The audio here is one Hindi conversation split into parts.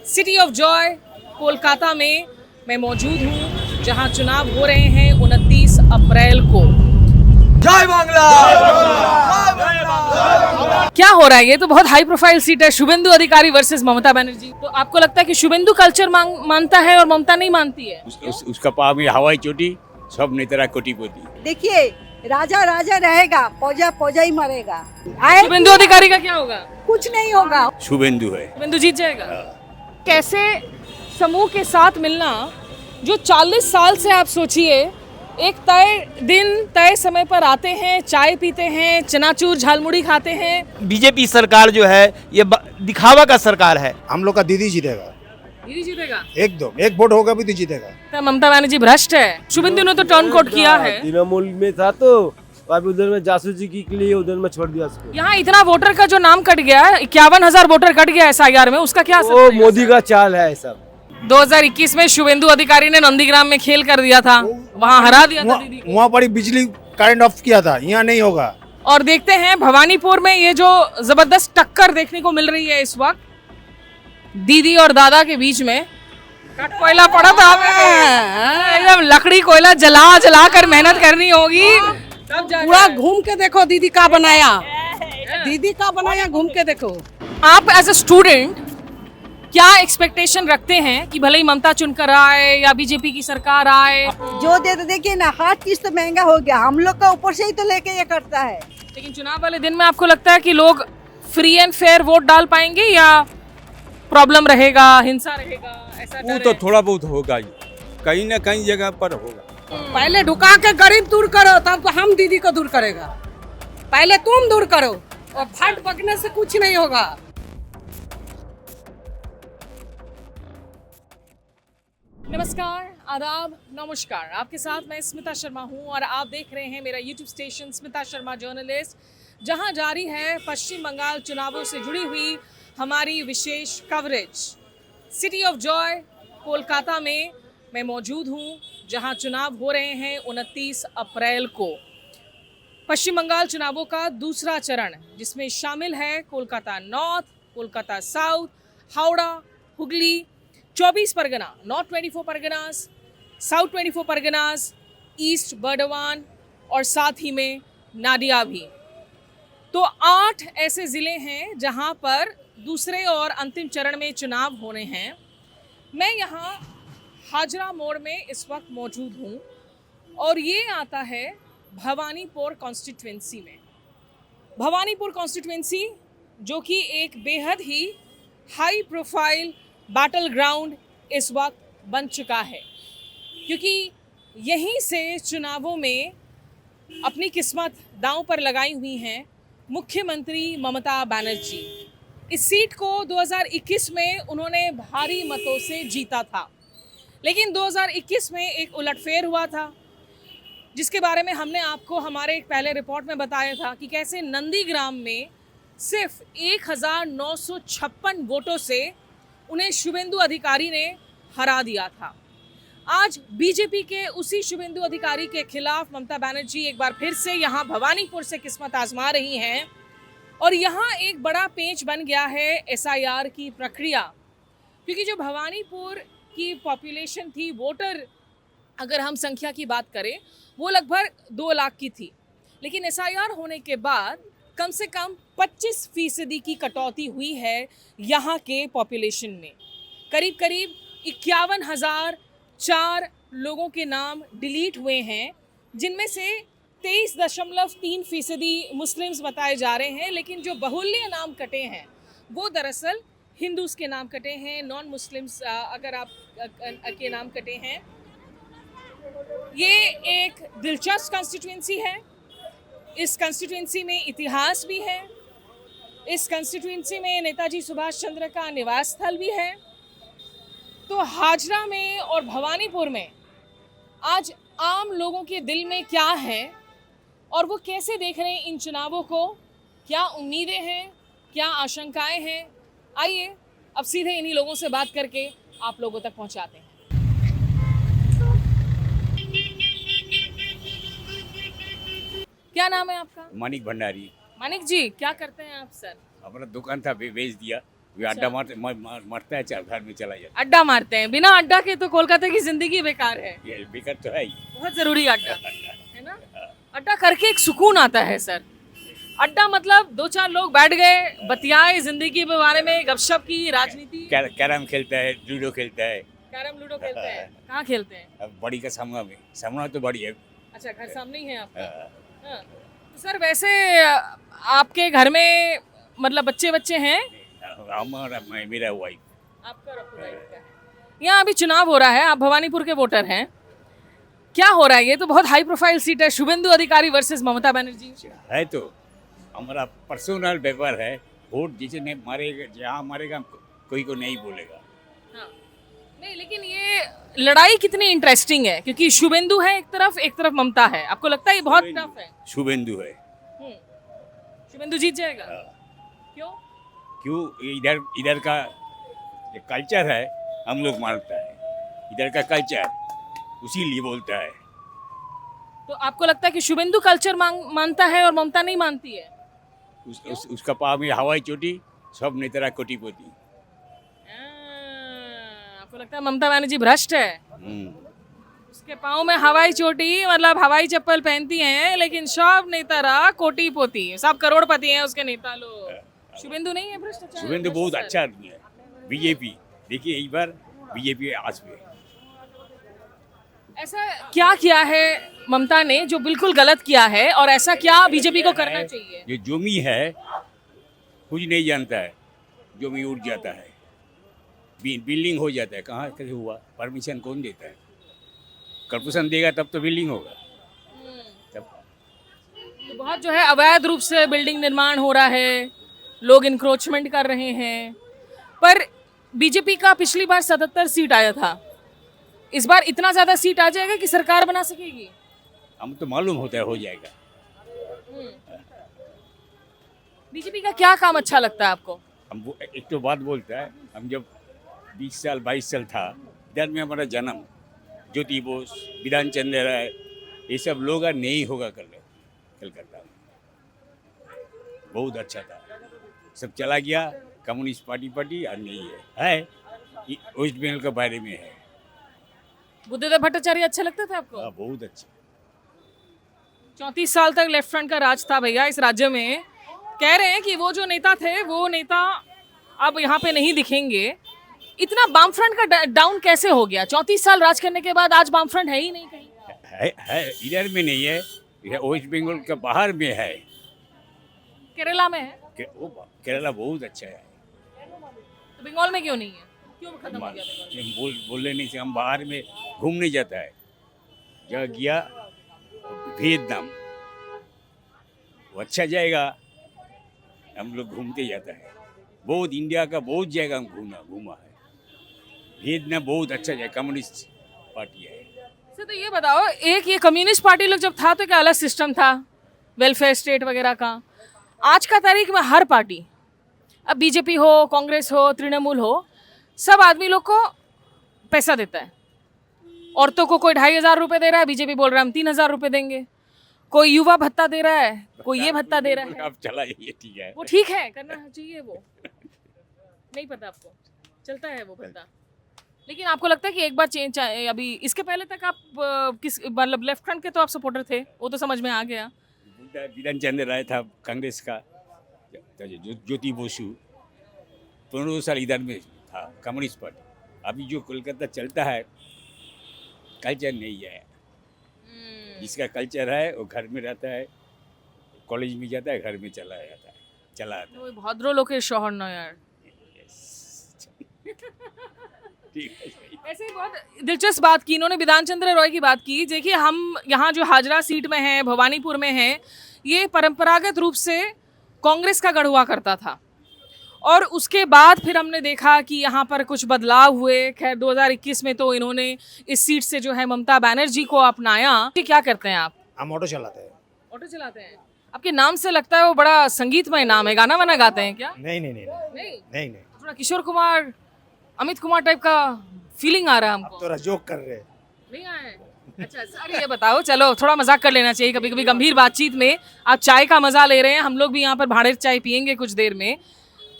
सिटी ऑफ जॉय कोलकाता में मैं मौजूद हूँ, जहाँ चुनाव हो रहे हैं 29 अप्रैल को। जय बांग्ला! क्या हो रहा है? ये तो बहुत हाई प्रोफाइल सीट है, शुभेंदु अधिकारी वर्सेस ममता बनर्जी। तो आपको लगता है कि शुभेंदु कल्चर मानता है और ममता नहीं मानती है? उसका पाव में हवाई चोटी, सब नेतरा कोटी पोती। देखिए, राजा राजा रहेगा, पौजा पौजा ही मरेगा। शुभेंदु अधिकारी का क्या होगा? कुछ नहीं होगा। शुभेंदु है, शुभेंदु जीत जाएगा। कैसे समूह के साथ मिलना जो 40 साल से, आप सोचिए, एक तय दिन तय समय पर आते हैं, चाय पीते हैं, चनाचूर झालमुड़ी खाते हैं। बीजेपी सरकार जो है ये दिखावा का सरकार है। हम लोग का दीदी जीतेगा, दीदी जीतेगा। एकदम एक वोट होगा भी तो जीतेगा। तो ममता बनर्जी भ्रष्ट है। शुभेंदु ने तो टर्न कोट किया है। तृणमूल में था तो अभी उधर में जासूसी के लिए उधर में छोड़ दिया उसको। यहाँ इतना वोटर का जो नाम कट गया, 51,000 वोटर कट गया SIR में, उसका क्या असर वो पड़ेगा? मोदी का चाल है सब। 2021 में शुभेंदु अधिकारी ने नंदीग्राम में खेल कर दिया था, वहाँ हरा दिया था दीदी को। वहाँ पर बिजली करंट ऑफ किया था, यहाँ नहीं होगा। और देखते हैं भवानीपुर में ये जो जबरदस्त टक्कर देखने को मिल रही है इस वक्त दीदी और दादा के बीच में। कट कोयला पड़ा था, एकदम लकड़ी कोयला जला जला कर मेहनत करनी होगी। पूरा घूम के देखो दीदी का बनाया, दीदी का बनाया, घूम के देखो। आप एज अ स्टूडेंट क्या एक्सपेक्टेशन रखते हैं कि भले ही ममता चुनकर आए या बीजेपी की सरकार आए? जो दे तो देखिए ना, हर चीज तो महंगा हो गया, हम लोग का ऊपर से ही तो लेके ये करता है। लेकिन चुनाव वाले दिन में आपको लगता है कि लोग फ्री एंड फेयर वोट डाल पाएंगे या प्रॉब्लम रहेगा, हिंसा रहेगा? ऐसा वो डर तो है? थोड़ा बहुत होगा ही, कहीं ना कहीं जगह पर होगा। पहले ढुका के गरीब दूर करो, तब तो हम दीदी को दूर करेगा। पहले तुम दूर करो, और फट पकने से कुछ नहीं होगा। नमस्कार, आदाब, नमस्कार। आपके साथ मैं स्मिता शर्मा हूं और आप देख रहे हैं मेरा YouTube station Smita Sharma journalist, जहां जारी है पश्चिम बंगाल चुनावों से जुड़ी हुई हमारी विशेष कवरेज। सिटी ऑफ जॉय कोलकाता में मैं मौजूद हूं, जहां चुनाव हो रहे हैं 29 अप्रैल को। पश्चिम बंगाल चुनावों का दूसरा चरण, जिसमें शामिल है Kolkata north, Kolkata south, Howrah, Hooghly, 24 Parganas, north 24 Parganas, south 24 Parganas, east Burdwan और साथ ही में नादिया भी। तो 8 ऐसे ज़िले हैं जहां पर दूसरे और अंतिम चरण में चुनाव होने हैं। मैं यहाँ हाजरा मोड़ में इस वक्त मौजूद हूँ और ये आता है भवानीपुर कॉन्स्टिट्यूएंसी में। भवानीपुर कॉन्स्टिट्यूएंसी जो कि एक बेहद ही हाई प्रोफाइल बैटल ग्राउंड इस वक्त बन चुका है, क्योंकि यहीं से चुनावों में अपनी किस्मत दांव पर लगाई हुई हैं मुख्यमंत्री ममता बनर्जी। इस सीट को 2021 में उन्होंने भारी मतों से जीता था, लेकिन 2021 में एक उलटफेर हुआ था, जिसके बारे में हमने आपको हमारे एक पहले रिपोर्ट में बताया था कि कैसे नंदीग्राम में सिर्फ 1956 वोटों से उन्हें शुभेंदु अधिकारी ने हरा दिया था। आज बीजेपी के उसी शुभेंदु अधिकारी के खिलाफ ममता बनर्जी एक बार फिर से यहाँ भवानीपुर से किस्मत आजमा रही हैं और यहाँ एक बड़ा पेंच बन गया है SIR की प्रक्रिया, क्योंकि जो भवानीपुर की पॉपुलेशन थी, वोटर अगर हम संख्या की बात करें, वो लगभग 2 लाख की थी, लेकिन SIR होने के बाद कम से कम 25% की कटौती हुई है यहाँ के पॉपुलेशन में। करीब करीब 51,004 लोगों के नाम डिलीट हुए हैं, जिनमें से 23.3% मुस्लिम्स बताए जा रहे हैं, लेकिन जो बहुल्य नाम कटे हैं वो दरअसल हिंदूज के नाम कटे हैं, नॉन मुस्लिम्स अगर आप के नाम कटे हैं। ये एक दिलचस्प कॉन्स्टिट्यूएंसी है। इस कॉन्स्टिट्यूएंसी में इतिहास भी है। इस कॉन्स्टिट्यूएंसी में नेताजी सुभाष चंद्र का निवास स्थल भी है। तो हाजरा में और भवानीपुर में आज आम लोगों के दिल में क्या है और वो कैसे देख रहे हैं इन चुनावों को, क्या उम्मीदें हैं, क्या आशंकाएं हैं, आइए अब सीधे इन्हीं लोगों से बात करके आप लोगों तक पहुंचाते हैं। क्या नाम है आपका? मानिक भंडारी। मानिक जी, क्या करते हैं आप सर? अपना दुकान था बेच दिया। वे अड्डा मरता है, घर में चला जाता अड्डा मारते हैं, बिना अड्डा के तो कोलकाता की जिंदगी बेकार है। है। ये बेकार तो है ही। बहुत जरूरी अड्डा है ना। अड्डा करके एक सुकून आता है सर। अड्डा मतलब दो चार लोग बैठ गए, बतियाए जिंदगी के बारे में, गपशप की, राजनीति। कैरम खेलता है, लूडो खेलता है। कैरम लूडो खेलते हैं। कहाँ खेलते हैं? अब बड़ी का सामना में, सामना तो बड़ी है। अच्छा, घर सामने ही है आपका। हाँ। हाँ। तो सर वैसे आपके घर में मतलब बच्चे हैं? हमारा मेरा वाइफ। आपका यहाँ अभी चुनाव हो रहा है, आप भवानीपुर के वोटर हैं, क्या हो रहा है? ये तो बहुत हाई प्रोफाइल सीट है, शुभेंदु अधिकारी वर्सेस ममता बनर्जी है। तो हमारा पर्सनल व्यापार है। वोट जिसने मारेगा, जहाँ मारेगा कोई को नहीं बोलेगा। हाँ। नहीं, लेकिन ये लड़ाई कितनी इंटरेस्टिंग है, क्योंकि शुभेंदु है एक तरफ ममता है। आपको लगता है ये बहुत टफ है? शुभेंदु है। शुभेंदु जीत जाएगा? क्यों? क्यों? इधर का जो कल्चर है हम लोग मानता है, इधर का कल्चर उसी लिए बोलता है। तो आपको लगता है कि शुभेंदु कल्चर मानता है और ममता नहीं मानती है? उसका पाव में हवाई चोटी, सब नेता कोटीपति। आपको लगता है ममता बनर्जी भ्रष्ट है? उसके पाँव में हवाई चोटी मतलब हवाई चप्पल पहनती हैं, लेकिन सब नेता कोटीपति, सब करोड़पति हैं उसके नेता लोग। शुभेंदु नहीं है भ्रष्टाचार? शुभेंदु बहुत अच्छा आदमी है। बीजेपी देखिए, एक बार बीजेपी आज पे ऐसा क्या किया है ममता ने जो बिल्कुल गलत किया है, और ऐसा क्या बीजेपी को करना चाहिए? जो जोमी है कुछ नहीं जानता है, जोमी उड़ जाता है, बिल्डिंग हो जाता है। कहाँ कैसे हुआ? परमिशन कौन देता है? कॉर्पोरेशन देगा तब तो बिल्डिंग होगा। तब तो बहुत जो है अवैध रूप से बिल्डिंग निर्माण हो रहा है, लोग इंक्रोचमेंट कर रहे हैं। पर बीजेपी का पिछली बार 77 सीट आया था, इस बार इतना ज्यादा सीट आ जाएगा कि सरकार बना सकेगी? हम तो मालूम होता है हो जाएगा। बीजेपी का क्या काम अच्छा लगता है आपको? हम एक तो बात बोलता है, हम जब 20 साल 22 साल था, इधर में हमारा जन्म, ज्योति बोस, विधान चंद्र राय, ये सब लोग नहीं होगा कलकत्ता में। बहुत अच्छा था, सब चला गया। कम्युनिस्ट पार्टी और नहीं है वेस्ट बंगाल के बारे में है। बुद्धदेव भट्टाचार्य अच्छा लगता था आपको? हाँ, बहुत अच्छा। 34 साल तक लेफ्ट फ्रंट का राज था भैया इस राज्य में। कह रहे हैं कि वो जो नेता थे वो नेता अब यहाँ पे नहीं दिखेंगे। इतना बाम फ्रंट का डाउन कैसे हो गया? 34 साल राज करने के बाद आज बाम फ्रंट है ही नहीं कहीं। है इधर में नहीं है, वेस्ट बंगाल के बाहर में है। केरला में है? केरला बहुत अच्छा है। तो बंगाल में क्यों नहीं है? क्यों खत्म हो गया बंगाल? बोलने नहीं से हम बाहर में घूमने जाता है, जहाँ गया वियतनाम, वो अच्छा जाएगा। हम लोग घूमते जाता है, बहुत इंडिया का बहुत जगह हम घूमा है। वियतनाम बहुत अच्छा जगह, कम्युनिस्ट पार्टी है। सर तो ये बताओ, एक ये कम्युनिस्ट पार्टी लोग जब था तो क्या अलग सिस्टम था, वेलफेयर स्टेट वगैरह का। आज का तारीख में हर पार्टी, अब बीजेपी हो, कांग्रेस हो, तृणमूल हो, सब आदमी लोग को पैसा देता है। औरतों को कोई 2,500 रुपये दे रहा है, बीजेपी बोल रहा है हम 3,000 रुपये देंगे। कोई युवा भत्ता दे रहा है, कोई ये भत्ता दे रहा है। अब चला ये ठीक है, वो ठीक है, करना चाहिए। वो नहीं पता आपको, चलता है वो भत्ता। लेकिन आपको लगता है कि एक बार चेंज, अभी इसके पहले तक आप किस मतलब लेफ्ट फ्रंट के तो आप सपोर्टर थे, वो तो समझ में आ गया। विधान चंद्र राय था कांग्रेस का, ज्योति बोसु 15 साल इधर में था, कम्युनिस्ट पार्टी। अभी जो कोलकाता चलता है कल्चर नहीं है। जिसका कल्चर है वो घर में रहता है, कॉलेज में जाता है, घर में चला आता है। वो भद्र लोकेर शहर ना यार। ठीक है, सही। ऐसे ही बहुत दिलचस्प बात की इन्होंने, विधान चंद्र रॉय की बात की। देखिए हम यहाँ जो हाजरा सीट में हैं, भवानीपुर में हैं, ये परंपरागत रूप से कांग्रेस का गढ़ हुआ करता था, और उसके बाद फिर हमने देखा कि यहाँ पर कुछ बदलाव हुए। खैर 2021 में तो इन्होंने इस सीट से जो है ममता बनर्जी को अपनाया। क्या करते हैं आप? हम ऑटो चलाते हैं। ऑटो चलाते हैं? आपके नाम से लगता है वो बड़ा संगीतमय नाम है, गाना वाना गाते हैं क्या? नहीं नहीं नहीं नहीं, नहीं नहीं, थोड़ा किशोर कुमार, अमित कुमार टाइप का फीलिंग आ रहा है हमको। तो जोक कर रहे हैं। नहीं आए? अच्छा सर ये बताओ, चलो थोड़ा मजाक कर लेना चाहिए कभी कभी गंभीर बातचीत में। आप चाय का मजा ले रहे हैं, हम लोग भी यहाँ पर भाड़े चाय पियेंगे कुछ देर में।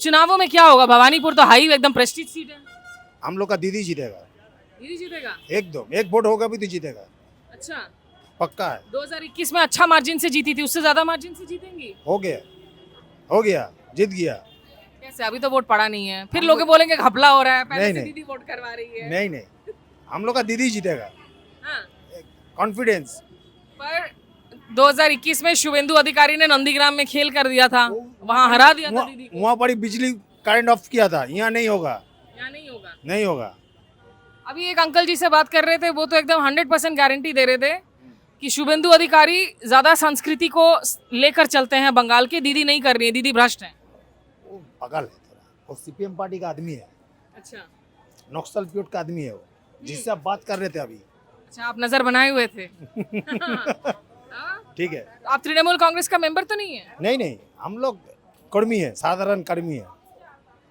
चुनावों में क्या होगा? भवानीपुर तो हाई एकदम प्रेस्टीज सीट है। हम लोग का दीदी जीतेगा दीदी जीतेगा। एकदम। एक वोट होगा भी तो जीतेगा, अच्छा, पक्का है। 2021 में अच्छा मार्जिन से जीती थी, उससे ज्यादा मार्जिन से जीतेंगी? हो गया, जीत गया। कैसे? अभी तो वोट पड़ा नहीं है, फिर लोग बोलेंगे घपला हो रहा है, पहले नहीं, से नहीं। दीदी वोट करवा रही है। नहीं, हम लोग का दीदी जीतेगा, हाँ, कॉन्फिडेंस। पर 2021 में शुभेंदु अधिकारी ने नंदीग्राम में खेल कर दिया था, वहां हरा दिया था दीदी को। वहाँ पर ही बिजली करंट ऑफ किया था, यहाँ नहीं होगा, यहाँ नहीं होगा। नहीं होगा। अभी एक अंकल जी से बात कर रहे थे, वो तो एकदम 100% गारंटी दे रहे थे कि शुभेंदु अधिकारी ज्यादा संस्कृति को लेकर चलते हैं बंगाल के, दीदी नहीं कर रही है, दीदी भ्रष्ट है। वो पागल है थोड़ा, वो सीपीएम पार्टी का आदमी है, अच्छा, नक्सल प्यूट का आदमी है वो, जिससे आप बात कर रहे थे अभी। अच्छा, आप नजर बनाए हुए थे। हाँ? ठीक है। आप तृणमूल कांग्रेस का मेंबर तो नहीं है? नहीं, हम लोग कर्मी है, साधारण कर्मी है।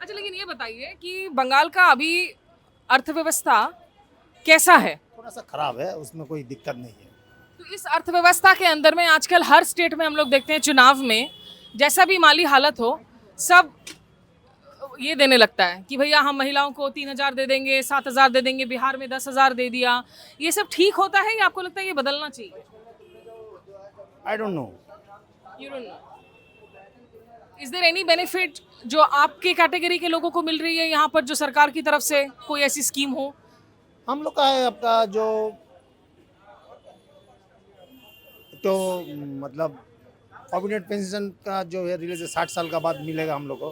अच्छा, लेकिन ये बताइए कि बंगाल का अभी अर्थव्यवस्था कैसा है? थोड़ा सा खराब है, उसमें कोई दिक्कत नहीं है। तो इस अर्थव्यवस्था के अंदर में आजकल हर स्टेट में हम लोग देखते हैं चुनाव में जैसा भी माली हालत हो, सब ये देने लगता है कि भैया हम महिलाओं को 3,000 दे देंगे, 7,000 दे देंगे, बिहार में 10,000 दे दिया। ये सब ठीक होता है या आपको लगता है ये बदलना चाहिए? I don't know. You don't know. Is there any benefit जो आपके कैटेगरी के लोगों को मिल रही है यहाँ पर, जो सरकार की तरफ से कोई ऐसी स्कीम हो? हम लोग का है आपका जो तो मतलब प्रोविडेंट पेंशन का जो है रिलीज 60 साल का बाद मिलेगा हम लोग को,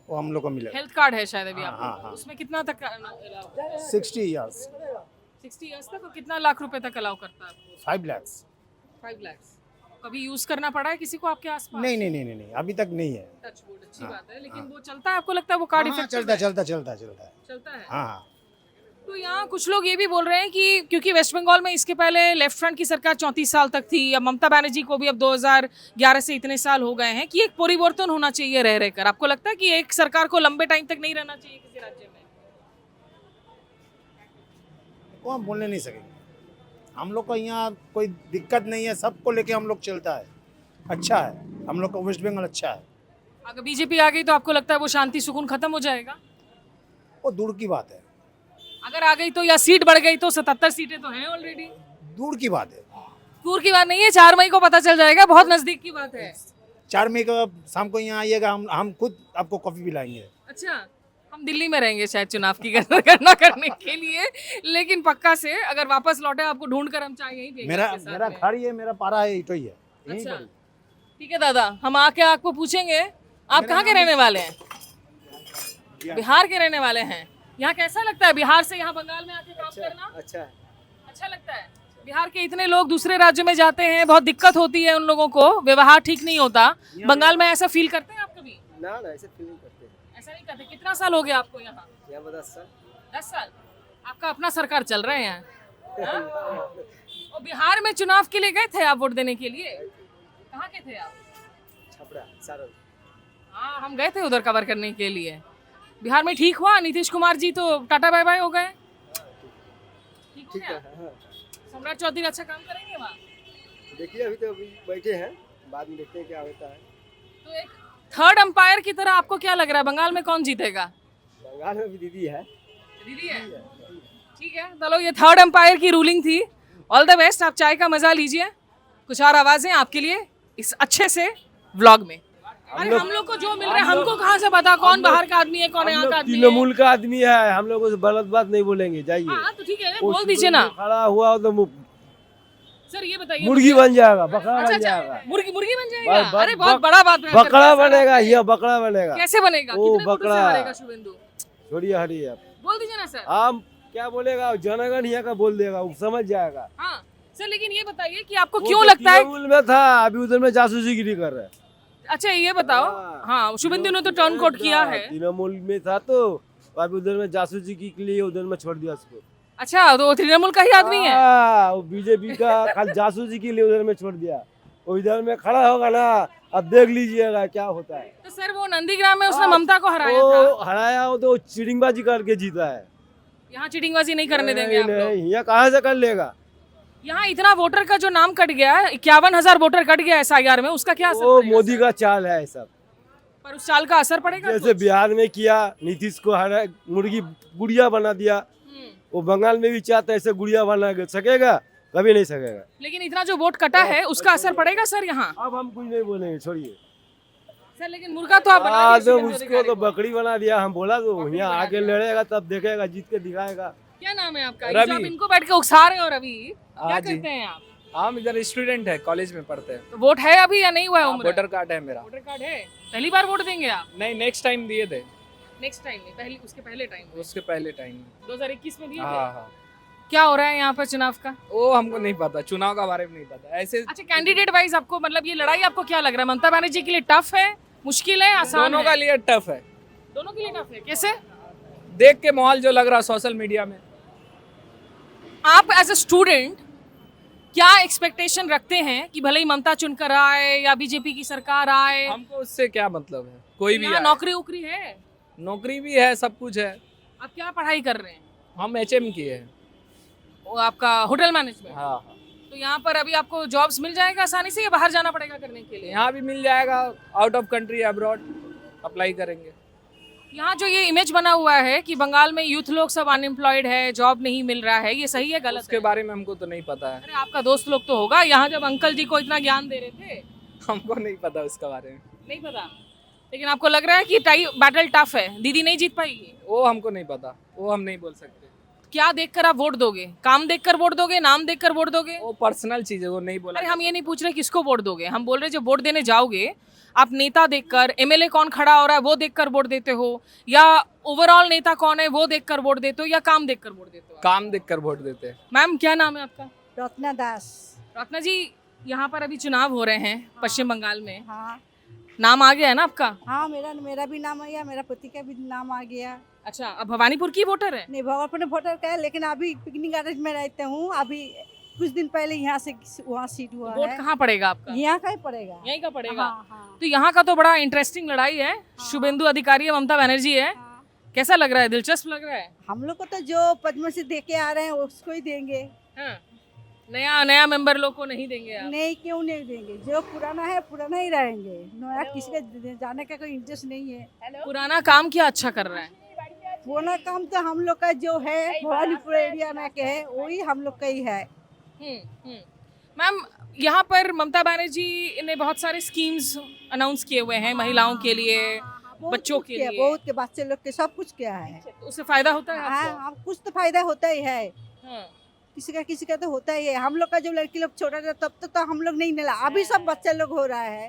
वो हम लोग को मिलेगा। हेल्थ कार्ड है शायद अभी हाँ, आपको, हाँ। उसमें कितना तक अलाउ? 60 इयर्स 60 इयर्स तक, और कितना लाख रुपए तक अलाउ करता है आपको? 5 लाख। 5 लाख। कभी यूज करना पड़ा है किसी को आपके आसपास? नहीं, अभी तक नहीं है। टच वुड, अच्छी हाँ, बात है। लेकिन वो चलता है, आपको लगता है वो कार्ड हाँ, इफेक्टिव चलता है? चलता है। हाँ। हाँ। तो यहाँ कुछ लोग ये भी बोल रहे हैं कि क्योंकि वेस्ट बंगाल में इसके पहले लेफ्ट फ्रंट की सरकार 34 साल तक थी, अब ममता बनर्जी को भी अब 2011 से इतने साल हो गए हैं, कि एक परिवर्तन होना चाहिए रह रहकर। आपको लगता है कि एक सरकार को लंबे टाइम तक नहीं रहना चाहिए किसी राज्य में? वो हम बोलने नहीं सकेंगे। हम लोग को यहाँ कोई दिक्कत नहीं है, सबको लेके हम लोग चलता है, अच्छा है। हम लोग का वेस्ट बंगाल अच्छा है। अगर बीजेपी आ गई तो आपको लगता है वो शांति सुकून खत्म हो जाएगा? वो दूर की बात है, अगर आ गई तो, या सीट बढ़ गई तो 77 सीटें तो हैं ऑलरेडी। दूर की बात है। दूर की बात नहीं है, 4 मई को पता चल जाएगा, बहुत नजदीक की बात है। 4 मई को शाम को यहाँ आइएगा, हम खुद आपको कॉफी पिलाएंगे। अच्छा, हम दिल्ली में रहेंगे शायद चुनाव की गणना करने के लिए, लेकिन पक्का से अगर वापस लौटे आपको ढूंढ कर हम चाय यहीं पिएंगे मेरा आपके साथ मेरा में। घर ही है, मेरा पारा है, इटो ही है, यहीं अच्छा, पर ही। ठीक है दादा, हम आके आपको पूछेंगे आप कहाँ के रहने वाले हैं? बिहार के रहने वाले हैं। यहाँ कैसा लगता है बिहार से यहाँ बंगाल में आके काम करना? अच्छा है। अच्छा लगता है। बिहार के इतने लोग दूसरे राज्य में जाते हैं, बहुत दिक्कत होती है उन लोगों को, व्यवहार ठीक नहीं होता। बंगाल में ऐसा फील करते हैं आप कभी? ना ऐसे फीलिंग करते हैं। ऐसा नहीं करते। कितना साल हो गया आपको यहाँ? यहाँ 10 साल। 10 साल। आपका अपना सरकार चल रहा है यहाँ? हाँ? और बिहार में चुनाव के लिए गए थे आप वोट देने के लिए? कहाँ के थे आप? छपरा सारण। हाँ, हम गए थे उधर कवर करने के लिए। बिहार में ठीक हुआ? नीतीश कुमार जी तो टाटा बाय बाय हो गए। ठीक हो ठीक है। गया? हाँ। सम्राट चौधरी अच्छा काम करेंगे वहाँ? देखिए अभी तो बैठे हैं, बाद में देखते हैं क्या होता है। तो एक थर्ड अंपायर की तरह आपको क्या लग रहा है, बंगाल में कौन जीतेगा? बंगाल में भी दीदी है। दीदी है। ठीक है, चलो ये थर्ड अंपायर की रूलिंग थी। ऑल द बेस्ट, आप चाय का मजा लीजिए। कुछ और आवाजें आपके लिए इस अच्छे से व्लॉग में। अरे हम लोग को जो मिल रहा है हमको कहाँ से पता कौन बाहर का आदमी है, कौन यहाँ का आदमी है? तृणमूल का आदमी है, हम लोग गलत बात नहीं बोलेंगे, जाइए। हाँ तो ठीक है, वो बोल दीजिए ना। खड़ा हुआ तो सर ये बताइए, मुर्गी बन जाएगा, बकरा अच्छा बन जाएगा। मुर्गी बन जाएगा? बक- अरे बहुत बक- बड़ा बात है। बकरा बनेगा, ये बकरा बनेगा। कैसे बनेगा? वो कितने वोटों से बकरा। हारेगा शुभेंदु? छोड़िए हटिए आप। बोल दीजिए ना सर। हम क्या बोलेगा, जनगण यहाँ का बोल देगा, वो समझ जाएगा। हाँ सर, लेकिन ये बताइए कि आपको वो क्यों तो लगता है? तृणमूल में था, अभी उधर में जासूसीगिरी कर रहा है। अच्छा ये बताओ, हाँ शुभेंदु ने तो टर्न कोट किया है। तृणमूल में था तो अभी उधर में जासूसी के लिए उधर में छोड़ दिया उसको। अच्छा, तो वो तृणमूल का ही आदमी है? हाँ, वो बीजेपी का खाली जासूसी के लिए उधर में छोड़ दिया। वो इधर में खड़ा होगा ना, अब देख लीजिएगा क्या होता है। तो सर वो नंदीग्राम में उसने ममता को हराया वो था। हराया, वो तो चीटिंगबाजी करके जीता है। यहाँ चीटिंगबाजी नहीं करने देंगे आप लोग। नहीं, यहाँ कहाँ से कर लेगा? यहाँ इतना वोटर का जो नाम कट गया है, 51,000 वोटर कट गया SIR में, उसका क्या असर वो पड़ेगा मोदी सर? का चाल है सब। पर उस चाल का असर पड़ेगा जैसे कुछ? बिहार में किया, नीतीश को हरा मुर्गी गुड़िया बना दिया, वो बंगाल में भी चाहता है ऐसे गुड़िया बना सकेगा? कभी नहीं सकेगा। लेकिन इतना जो वोट कटा है उसका असर पड़ेगा सर यहाँ? अब हम कुछ नहीं बोलेंगे, छोड़िए। सर लेकिन मुर्गा तो आप बना दिए तो शुभेंदु उसको अधिकारी तो को। बकरी बना दिया, हम बोला तो बकरी यहाँ बना आके दिया। लड़ेगा तब देखेगा, जीत के दिखाएगा। क्या नाम है आपका? रवि। जो आप इनको बैठ के उकसा रहे हो रवि, क्या हाँ जी। करते हैं आप? हम इधर स्टूडेंट है, कॉलेज में पढ़ते हैं। तो वोट है अभी या नहीं हुआ है उम्र? वोटर कार्ड है मेरा। वोटर कार्ड है? पहली बार वोट देंगे आप? नहीं, नेक्स्ट टाइम दिए थे, नेक्स्ट टाइम नहीं, पहले उसके पहले टाइम उसके पहले टाइम। 2021 में दिए थे? हाँ हाँ, क्या हो रहा है यहाँ पर चुनाव का? वो हमको नहीं पता, चुनाव का बारे में नहीं पता ऐसे। अच्छा कैंडिडेट वाइज आपको मतलब ये लड़ाई आपको क्या लग रहा है? ममता बनर्जी के लिए टफ है, मुश्किल है, आसान दोनों है? का लिए टफ है, दोनों के लिए टफ है। कैसे? देख के माहौल जो लग रहा सोशल मीडिया में। आप एज अ स्टूडेंट क्या एक्सपेक्टेशन रखते हैं कि भले ही ममता चुनकर आए या बीजेपी की सरकार आए? हमको उससे क्या मतलब है, कोई भी यहाँ आए। नौकरी उकरी है? नौकरी भी है, सब कुछ है। आप क्या पढ़ाई कर रहे हैं? हम HM किए हैं। वो आपका होटल मैनेजमेंट। हाँ हाँ, तो यहाँ पर अभी आपको जॉब्स मिल जाएगा आसानी से या बाहर जाना पड़ेगा करने के लिए? यहाँ भी मिल जाएगा, out of country abroad apply करेंगे। यहाँ जो ये इमेज बना हुआ है कि बंगाल में यूथ लोग सब अनएम्प्लॉयड है, जॉब नहीं मिल रहा है, ये सही है गलत उसके है? बारे में हमको तो नहीं पता है। अरे आपका दोस्त लोग तो होगा यहाँ, जब अंकल जी को इतना ज्ञान दे रहे थे। हमको नहीं पता उसके बारे में। नहीं पता, लेकिन आपको लग रहा है कि बैटल टफ है, दीदी नहीं जीत पाएगी? वो हमको नहीं पता, वो हम नहीं बोल सकते। क्या देखकर आप वोट दोगे? काम देखकर वोट दोगे, नाम देखकर वोट दोगे? वो पर्सनल चीज है, वो नहीं बोला। अरे हम ये नहीं पूछ रहे किसको वोट दोगे, हम बोल रहे जब वोट देने जाओगे आप नेता देखकर, एमएलए कौन खड़ा हो रहा है वो देखकर वोट देते हो, या ओवरऑल नेता कौन है वो देखकर वोट देते हो, या काम देखकर वोट देते हो? काम देखकर वोट देते हैं। मैम क्या नाम है आपका? रत्ना दास। रत्ना जी, यहाँ पर अभी चुनाव हो रहे हैं पश्चिम बंगाल में, हाँ नाम आ गया है ना आपका? हाँ, मेरा भी नाम आ गया, मेरा पति का भी नाम आ गया। अच्छा, अब भवानीपुर की वोटर है? नहीं, भगवान वोटर का है, लेकिन अभी पिकनिक गार्डन में रहते हूँ। अभी कुछ दिन पहले यहाँ से वहाँ सीट हुआ वोट है। कहाँ पड़ेगा आपका? यहाँ का ही पड़ेगा। यहीं का पड़ेगा? हाँ, हाँ, तो यहाँ का तो बड़ा इंटरेस्टिंग लड़ाई है, शुभेंदु अधिकारी है, ममता बनर्जी है। हाँ। कैसा लग रहा है, दिलचस्प लग रहा है? हम लोग को तो जो पद्मश्री दे के आ रहे हैं उसको ही देंगे। हाँ। नया मेंबर लोग को नहीं देंगे आप? नहीं, क्यों नहीं देंगे? जो पुराना है पुराना ही रहेंगे, नया किसी का जाने का कोई इंटरेस्ट नहीं है। पुराना काम क्या अच्छा कर रहा है? पुराना काम तो हम लोग का जो है भवानीपुर एरिया में के है वही हम लोग का ही है। मैम, यहाँ पर ममता बनर्जी ने बहुत सारे स्कीम्स अनाउंस किए हुए हैं महिलाओं के लिए, बहुत बच्चों कुछ के किया, लिए। बहुत के बच्चे लोग के सब कुछ किया है। तो उससे फायदा होता है हाँ, आपको? हाँ, कुछ तो फायदा होता ही है। हाँ। किसी का तो होता ही है। हम लोग का जब लड़की लोग छोटा था तब तो हम लोग नहीं मिला, अभी सब बच्चे लोग हो रहा है।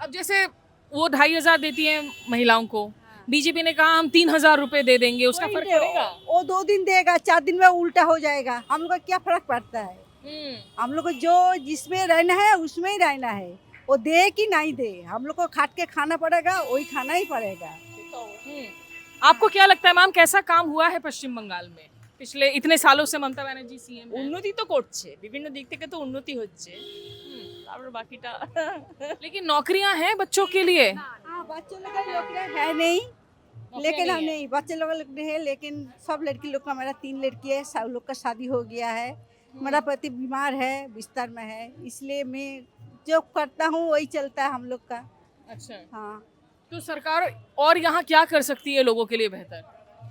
अब जैसे वो 2,500 देती है महिलाओं को, बीजेपी ने कहा हम 3,000 रुपए दे देंगे, उसका वही फर्क दे- पड़ेगा? वो 2 दिन देगा, 4 दिन में उल्टा हो जाएगा। हम लोग का क्या फर्क पड़ता है? हम लोग को जो जिसमें रहना है उसमें ही रहना है। वो दे कि नहीं दे, हम लोग को खाट के खाना पड़ेगा, वही खाना ही पड़ेगा। आपको क्या लगता है मैम, कैसा काम हुआ है पश्चिम बंगाल में पिछले इतने सालों से ममता बनर्जी सीएम है? উন্নতি তো করছে, বিভিন্ন দিক থেকে তো উন্নতি হচ্ছে, তারপর বাকিটা लेकिन नौकरियां हैं बच्चों के लिए? हाँ, बच्चों लोग का नौकरी है नहीं, लेकिन हम नहीं, बच्चे लोग है, लेकिन सब लड़की लोग का, मेरा 3 लड़की है, सब लोग का शादी हो गया है। मेरा पति बीमार है, बिस्तर में है, इसलिए मैं जो करता हूँ वही चलता है हम लोग का। अच्छा, हाँ, तो सरकार और यहाँ क्या कर सकती है लोगों के लिए बेहतर?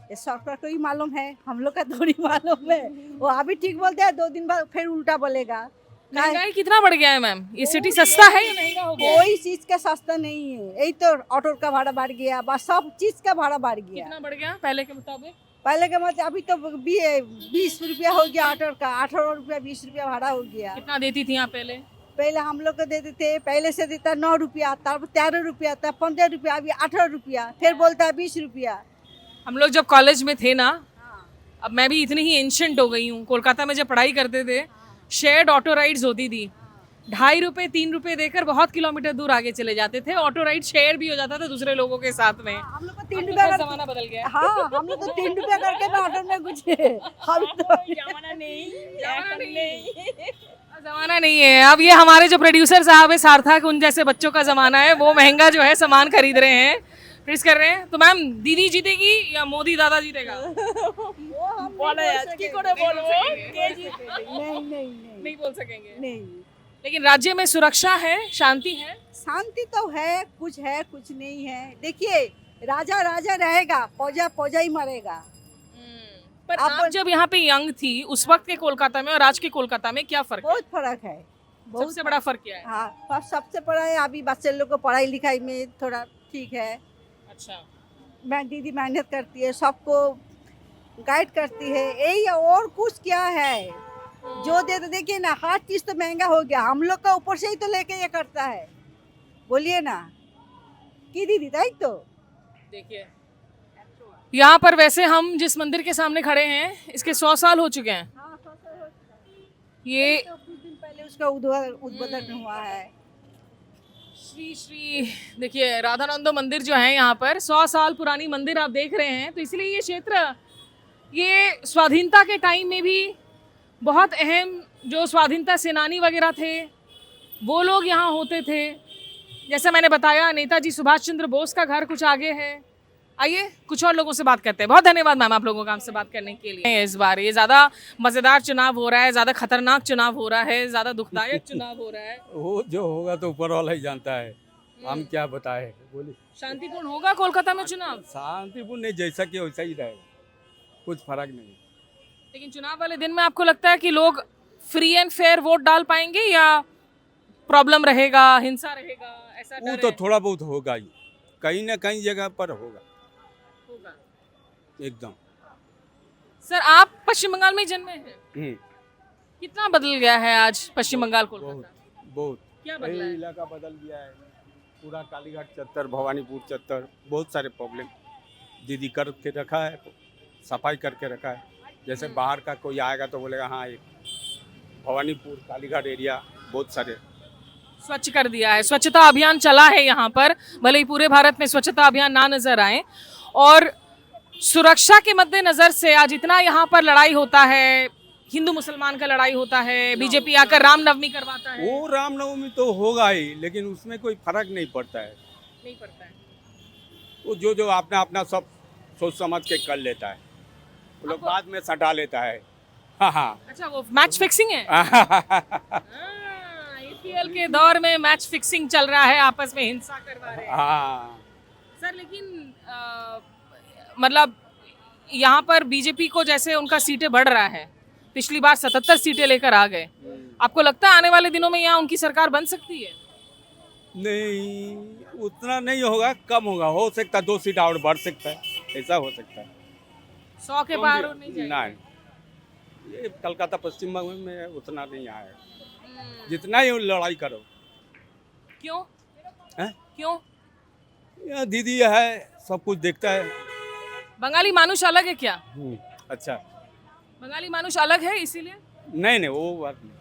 ये सरकार को ही मालूम है, हम लोग का थोड़ी मालूम है। वो अभी ठीक बोलते हैं, 2 दिन बाद फिर उल्टा बोलेगा। महंगाई कितना बढ़ गया है मैम? ये सिटी सस्ता है या महंगा हो गया है? कोई चीज का सस्ता नहीं है, यही तो ऑटो का भाड़ा बढ़ गया, बस सब चीज का भाड़ा बढ़ गया। कितना बढ़ गया पहले के मुताबिक? पहले के मतलब अभी तो 20 रुपया हो गया ऑटो का, 18 रुपया 20 रुपया भाड़ा हो गया। कितना देती थी यहाँ पहले? पहले हम लोग को देते थे, पहले से देता 9 रुपया, तब 13 रुपया, तब 15 रुपया, अभी 18 रुपया, फिर बोलता है 20 रुपया। हम लोग जब कॉलेज में थे ना, अब मैं भी इतनी ही एंशंट हो गई हूँ, कोलकाता में जब पढ़ाई करते थे शेयर्ड ऑटो राइड्स होती थी, 2.5 रुपए 3 रुपए देकर बहुत किलोमीटर दूर आगे चले जाते थे। ऑटो राइड शेयर भी हो जाता था दूसरे लोगों के साथ में। हम लोग को अब 3 तो रुपया खैर कर- जमाना बदल गया है। हाँ, हम लोग तो 3 रुपया करके मैं ऑटो में गुजरे। हम तो জামানা নেই, এখন নেই। जमाना नहीं है अब। ये हमारे जो प्रोड्यूसर साहब है सार्थक, उन जैसे बच्चों का जमाना है, वो महंगा जो है सामान खरीद रहे हैं, प्रेस कर रहे हैं। तो मैम, दीदी जीतेगी या मोदी दादा जीतेगा? वो हम বলা नहीं बोल যাচ্ছে, কি सकेंगे। করে বলবো কে জিতবে? नहीं नहीं नहीं नहीं बोल सकेंगे। नहीं। लेकिन राज्य में सुरक्षा है, शांति है। शांति तो है कुछ नहीं है। देखिए राजा राजा रहेगा, प्रजा प्रजा ही मरेगा। पर आप- आप जब यहाँ पे यंग थी उस वक्त के कोलकाता में और आज के कोलकाता में क्या फर्क है? बहुत फर्क है, बहुत सबसे बड़ा फर्क क्या है? हाँ, पर सबसे बड़ा है अभी बच्चे लोग को पढ़ाई लिखाई में थोड़ा ठीक है। अच्छा, मैं दीदी मेहनत करती है, सबको गाइड करती है, यही है, और कुछ क्या है जो दे। तो देखिए ना, हर चीज़ तो महंगा हो गया, हम लोग का ऊपर से ही तो लेके ये करता है। बोलिए ना कि दीदी ताई तो देखिए यहाँ पर वैसे हम जिस मंदिर के सामने खड़े हैं इसके 100 साल हो चुके हैं। ये तो कुछ दिन पहले उसका उद्घाटन हुआ है। श्री देखिए राधानंदो मंदिर जो है यहाँ पर 100 साल पुरानी मंदिर आप देख रहे हैं। तो इसलिए ये क्षेत्र ये स्वाधीनता के टाइम में भी बहुत अहम, जो स्वाधीनता सेनानी वगैरह थे वो लोग यहाँ होते थे। जैसे मैंने बताया नेताजी सुभाष चंद्र बोस का घर कुछ आगे है। आइए कुछ और लोगों से बात करते हैं। बहुत धन्यवाद मैम आप लोगों का हमसे बात करने के लिए। इस बार ये ज़्यादा मज़ेदार चुनाव हो रहा है, ज़्यादा खतरनाक चुनाव हो रहा है, ज़्यादा दुखदायक चुनाव हो रहा है। वो जो होगा तो ऊपर वाला ही जानता है, हम क्या बताए। बोलिए शांतिपूर्ण होगा कोलकाता में चुनाव? शांतिपूर्ण नहीं, जैसा कि वैसा ही रहेगा, कुछ फर्क नहीं। लेकिन चुनाव वाले दिन में आपको लगता है कि लोग फ्री एंड फेयर वोट डाल पाएंगे या प्रॉब्लम रहेगा, हिंसा रहेगा, ऐसा वो डर तो है? थोड़ा बहुत होगा ही, कहीं ना कहीं जगह पर होगा होगा। एकदम। सर आप पश्चिम बंगाल में ही जन्मे हैं, हम्म, कितना बदल गया है आज पश्चिम बंगाल कोलकाता? बहुत बहुत क्या बदला ये है? इलाका बदल गया है पूरा। कालीघाट चत्तर, भवानीपुर चत्तर, बहुत सारे प्रॉब्लम दीदी करके रखा है, सफाई करके रखा है। जैसे बाहर का कोई आएगा तो बोलेगा हाँ ये भवानीपुर कालीघाट एरिया बहुत सारे स्वच्छ कर दिया है। स्वच्छता अभियान चला है यहाँ पर, भले ही पूरे भारत में स्वच्छता अभियान ना नजर आए। और सुरक्षा के मद्देनजर से आज इतना यहाँ पर लड़ाई होता है, हिंदू मुसलमान का लड़ाई होता है, बीजेपी आकर रामनवमी करवाता है। वो रामनवमी तो होगा ही, लेकिन उसमें कोई फर्क नहीं पड़ता है। नहीं पड़ता है। वो जो अपना अपना सब सोच समझ के कर लेता है, वो लोग बाद में सटा लेता है। हाँ हाँ अच्छा वो मैच फिक्सिंग है। आईपीएल के दौर में मैच फिक्सिंग चल रहा है, आपस में हिंसा करवा रहे हैं। हाँ सर लेकिन मतलब यहाँ पर बीजेपी को जैसे उनका सीटें बढ़ रहा है, पिछली बार 77 सीटें लेकर आ गए, आपको लगता है आने वाले दिनों में यहाँ उनकी सरकार बन सकती है? नहीं, उतना नहीं होगा, कम होगा, हो सकता है 2 सीट और बढ़ सकता है, ऐसा हो सकता है। 100 के पार और नहीं जाएगा। नहीं, ये कलकत्ता पश्चिम बंगाल में उतना नहीं आएगा, जितना ही लड़ाई करो। क्यों? हैं? क्यों? यह दीदी है, सब कुछ देखता है। बंगाली मानुष अलग है क्या? अच्छा, बंगाली मानुष अलग है इसीलिए? नहीं वो बात नहीं,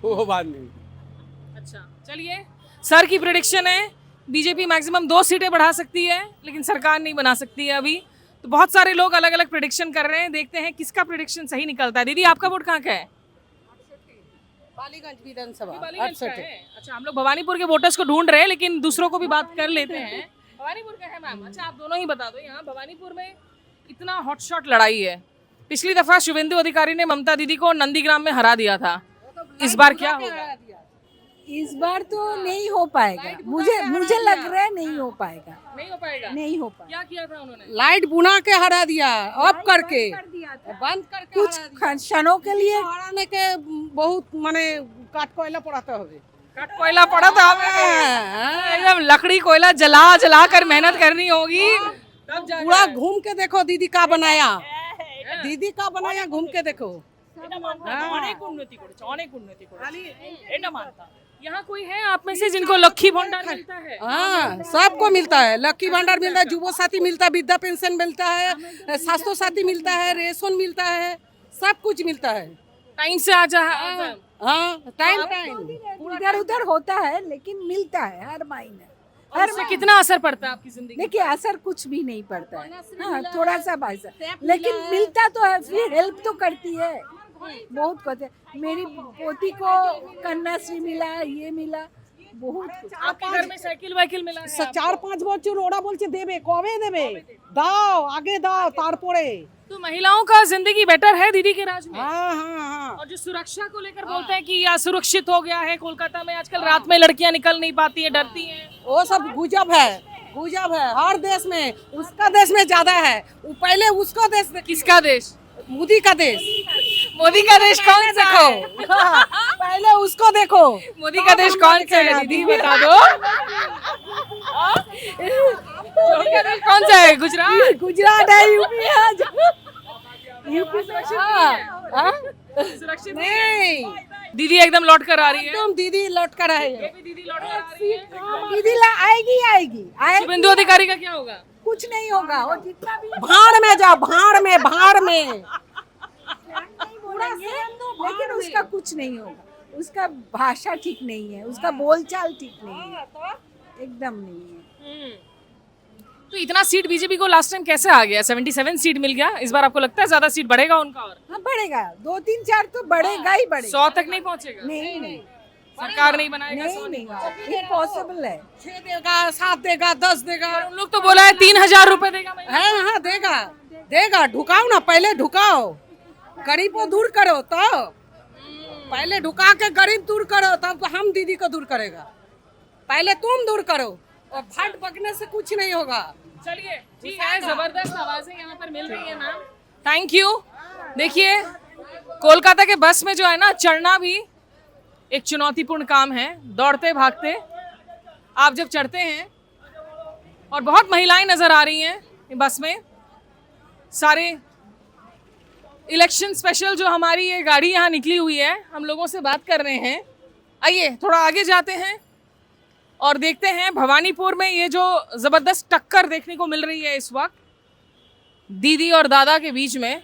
वो बात नहीं। अच्छा चलिए, सर की प्रेडिक्शन है बीजेपी मैक्सिमम 2 सीटें बढ़ा सकती है, लेकिन सरकार नहीं बना सकती है अभी। तो बहुत सारे लोग अलग अलग प्रेडिक्शन कर रहे हैं, देखते हैं किसका प्रेडिक्शन सही निकलता है। दीदी आपका वोट कहाँ का है? बालीगंज विधानसभा बालीगंज का है। अच्छा हम लोग भवानीपुर के वोटर्स को ढूंढ रहे हैं, लेकिन दूसरों को भी बात कर लेते हैं। भवानीपुर का है मैम? अच्छा आप दोनों ही बता दो। यहाँ भवानीपुर में इतना हॉटशॉट लड़ाई है, पिछली दफा शुभेंदु अधिकारी ने ममता दीदी को नंदीग्राम में हरा दिया था, इस बार क्या होगा? इस बार तो नहीं हो पाएगा, मुझे लग रहा है नहीं हो पाएगा, नहीं हो पाएगा। नहीं हो पाएगा। क्या किया था उन्होंने? लाइट बुना के हरा दिया, ऑफ करके बंद करके कुछ क्षणों के लिए हराने के बहुत माने काट कोयला पड़ाते होगे। कट कोयला पड़ा था हमें, एकदम लकड़ी कोयला जला जला कर मेहनत करनी होगी तब जाकर। पूरा घूम के देखो दीदी का बनाया, दीदी का बनाया, घूम के देखो। अनेक उन्नति करेছে, अनेक उन्नति करेছে, এটা मानता। यहाँ कोई है आप में से जिनको लक्की भंडार मिलता है? हाँ सबको मिलता है, लक्की भंडार मिलता है, जुबो साथी मिलता है, वृद्धा पेंशन मिलता है, स्वास्थ्य साथी मिलता है, रेशन मिलता है, सब कुछ मिलता है। टाइम से आ जा। हाँ टाइम टाइम इधर उधर होता है, लेकिन मिलता है हर महीने। और इससे कितना असर पड़ता है आपकी जिंदगी? देखिए असर कुछ भी नहीं पड़ता है, हाँ थोड़ा सा पैसा, लेकिन मिलता तो है, फिर हेल्प तो करती है, बहुत करते। मेरी पोती को कन्याश्री मिला, ये मिला, बहुत कुछ। आपके घर में साइकिल वाइकिल मिला है? 4-5 বছর ওরা বলছে দেবে, কবে দেবে, দাও আগে দাও তারপরে। तो महिलाओं का जिंदगी बेटर है दीदी के राज में? हाँ हाँ हाँ और जो सुरक्षा को लेकर बोलते हैं कि असुरक्षित हो गया है कोलकाता में आजकल, रात में लड़कियां निकल नहीं पाती हैं, डरती हैं। वो सब गुजब है, गुजब है। हर देश में, उसका देश में ज्यादा है। वो पहले उसको देश किसका देश? मोदी का देश। मोदी का देश कौन सा है? देखो हाँ, पहले उसको देखो। मोदी का देश कौन सा है दीदी बता दो। मोदी का देश कौन सा है? गुजरात? गुजरात है, यूपी है। यूपी सुरक्षित सुरक्षित नहीं, दीदी एकदम लौट कर आ रही है। एकदम दीदी लौट कर आए। ये भी दीदी लौट कर आ रही है। दीदी आएगी आएगी आएगी। शुभेंदु अधिकारी का क्या होगा? कुछ नहीं होगा, वो जितना भी भाड़ में जाओ, भाड़ में पूरा लेकिन उसका कुछ नहीं होगा। उसका भाषा ठीक नहीं है, उसका बोलचाल ठीक नहीं है, एकदम नहीं है। तो इतना सीट बीजेपी को लास्ट टाइम कैसे आ गया? 77 सीट मिल गया। इस बार आपको लगता है ज्यादा सीट बढ़ेगा उनका? और हाँ बढ़ेगा, 2 3 4 तो बढ़ेगा ही बढ़ेगा। 100 तक नहीं पहुंचेगा? नहीं सरकार नहीं बनाएगा? नहीं इम्पॉसिबल है। 6 देगा, 7 देगा, 10 देगा। उन लोग तो बोला है 3000 रुपए देगा। हाँ देगा। ढुकाओ ना, पहले ढुकाओ, गरीब को दूर करो। तो पहले ढुका के गरीब दूर करो, तब हम दीदी को दूर करेगा। पहले तुम दूर करो, और फट पकने से कुछ नहीं होगा। चलिए ठीक है, जबरदस्त आवाजें यहाँ पर मिल रही है मैम, थैंक यू। देखिए कोलकाता के बस में जो है ना, चढ़ना भी एक चुनौतीपूर्ण काम है। दौड़ते भागते आप जब चढ़ते हैं, और बहुत महिलाएं नजर आ रही हैं बस में। सारे इलेक्शन स्पेशल जो हमारी ये गाड़ी यहाँ निकली हुई है, हम लोगों से बात कर रहे हैं। आइए थोड़ा आगे जाते हैं और देखते हैं भवानीपुर में ये जो ज़बरदस्त टक्कर देखने को मिल रही है इस वक्त दीदी और दादा के बीच में।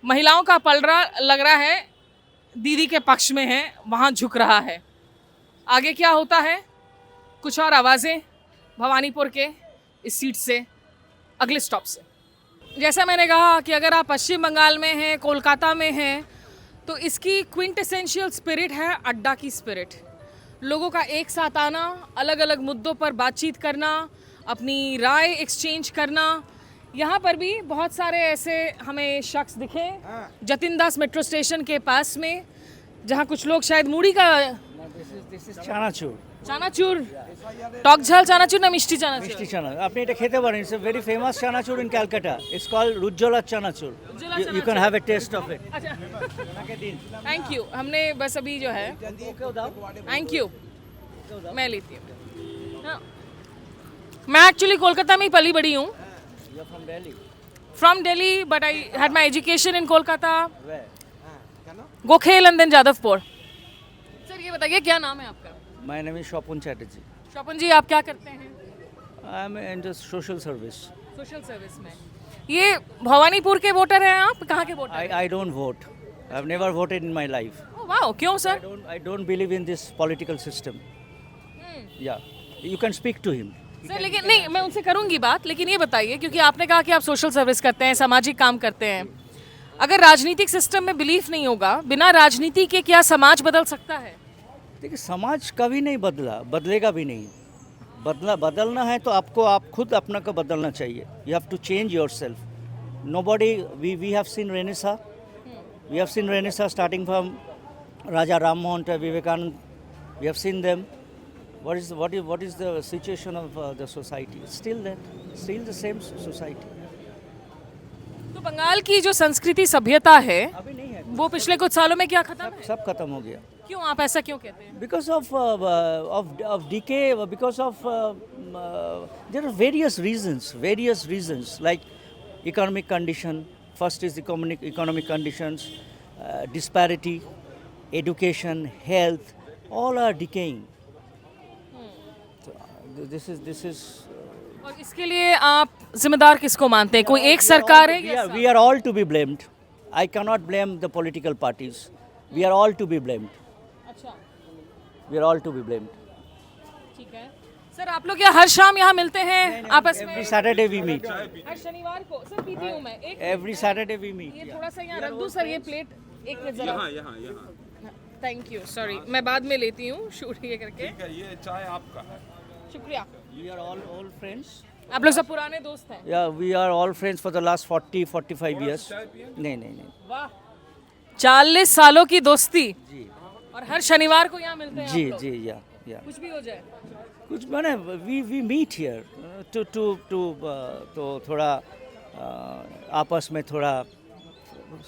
महिलाओं का पलड़ा लग रहा है दीदी के पक्ष में है, वहाँ झुक रहा है। आगे क्या होता है, कुछ और आवाज़ें भवानीपुर के इस सीट से, अगले स्टॉप से। जैसा मैंने कहा कि अगर आप पश्चिम बंगाल में हैं, कोलकाता में हैं, तो इसकी क्विंटेसेंशियल स्पिरिट है अड्डा की स्पिरिट। लोगों का एक साथ आना, अलग अलग मुद्दों पर बातचीत करना, अपनी राय एक्सचेंज करना। यहाँ पर भी बहुत सारे ऐसे हमें शख्स दिखे जतिन दास मेट्रो स्टेशन के पास में, जहाँ कुछ लोग शायद मूड़ी का চানাচুর টক ঝাল চানাচুর না মিষ্টি চানাচুর? মিষ্টি চানা আপনি এটা খেতে পারেন। It's a very famous chanachur in Calcutta. It's called রুজ্জ্বলা chanachur. You can have a taste of it. Thank you. हमने बस अभी जो है, थैंक यू, मैं लेती हूँ। हाँ। मैं एक्चुअली कोलकाता में ही पली बड़ी हूँ। From Delhi but I had my education in Kolkata, Gokhale and then Jadavpur. Sir ये बताइए क्या नाम है आपका? My name is Shopan Chatterjee. Shopan ji, आप क्या करते हैं? I am in the social service. Social service में। ये भवानीपुर के वोटर हैं आप? कहाँ के voter? I don't vote. I have never voted in my life. Wow, क्यों sir? I don't believe in this political system. या you can speak to him. Sir लेकिन नहीं, मैं उनसे करूंगी बात, लेकिन ये बताइए, क्योंकि आपने कहा कि आप सोशल सर्विस करते हैं, सामाजिक काम करते हैं, अगर राजनीतिक सिस्टम में बिलीफ नहीं होगा, बिना राजनीति के क्या समाज बदल सकता है? देखिए समाज कभी नहीं बदलेगा भी नहीं। बदलना है तो आपको आप खुद अपना को बदलना चाहिए। You have to change yourself. Nobody we have seen renaissance starting from Raja Ram Mohan to Vivekananda. We have seen them. What is the situation of the society? Still the same society. तो बंगाल की जो संस्कृति सभ्यता है अभी नहीं है, वो पिछले कुछ सालों में क्या खत्म है? सब खत्म हो गया। क्यों, आप ऐसा क्यों कहते हैं? Because of decay, because of there are various reasons like economic condition. First is economic conditions, disparity, education, health, all are decaying. This is और इसके लिए आप जिम्मेदार किसको मानते हैं? कोई एक सरकार है? we are all to be blamed. I cannot blame the political parties. We are all to be blamed. अच्छा, We are all to be blamed. ठीक है। सर आप लोग क्या हर शाम यहाँ मिलते हैं आपस में? Every Saturday we meet. हर शनिवार को? सर पीती हूँ मैं। एक Every Saturday we meet. ये थोड़ा सा यहाँ रख दूँ सर, ये प्लेट एक मिनट जरा। थैंक यू, सॉरी, मैं बाद में लेती हूँ शूट ये करके। ये चाय आपका है। शुक्रिया। We are all friends. आप लोग सब पुराने दोस्त हैं? Yeah, we are all friends for the last 40-45 years. नहीं. वाह, 40 सालों की दोस्ती जी और हर शनिवार को यहाँ मिलते हैं जी आप लोग? जी या कुछ भी हो जाए कुछ मैंने वी मीट हियर टू तो थोड़ा आपस में थोड़ा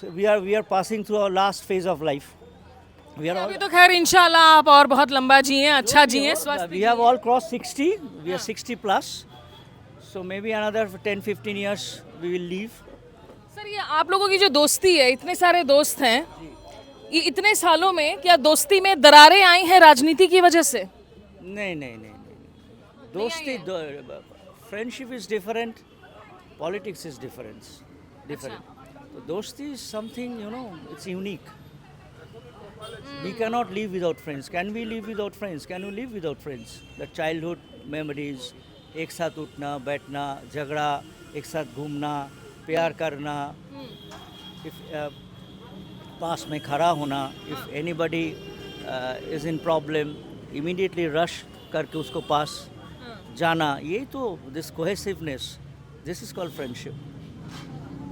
we are passing through our last phase of life we are अभी तो खैर इंशाल्लाह आप और बहुत लंबा जिए, अच्छा जिए, स्वस्थ we have all crossed 60 we are 60 plus so maybe another 10-15 years we will leave. Sir ये आप लोगों की जो दोस्ती है, इतने सारे दोस्त हैं, ये इतने सालों में क्या दोस्ती में दरारें आई हैं राजनीति की वजह से? नहीं दोस्ती friendship is different, politics is different तो दोस्ती is something you know it's unique. We cannot live without friends. Can we live without friends? Can you live without friends? The childhood memories, एक साथ उठना बैठना, झगड़ा, एक साथ घूमना, प्यार करना, पास में खड़ा होना, if anybody is in problem, immediately rush करके उसको पास जाना, ये तो this cohesiveness, this is called friendship.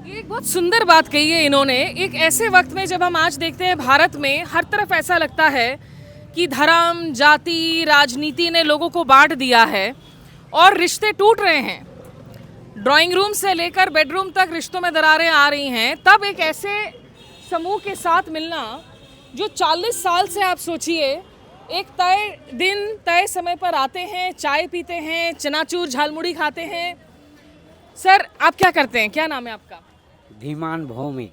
ये एक बहुत सुंदर बात कही है इन्होंने, एक ऐसे वक्त में जब हम आज देखते हैं भारत में हर तरफ ऐसा लगता है कि धर्म, जाति, राजनीति ने लोगों को बांट दिया है और रिश्ते टूट रहे हैं। ड्राइंग रूम से लेकर बेडरूम तक रिश्तों में दरारें आ रही हैं, तब एक ऐसे समूह के साथ मिलना जो 40 साल से, आप सोचिए, एक तय दिन तय समय पर आते हैं, चाय पीते हैं, चनाचूर झालमुड़ी खाते हैं। सर आप क्या करते हैं, क्या नाम है आपका? धीमान भौमिक.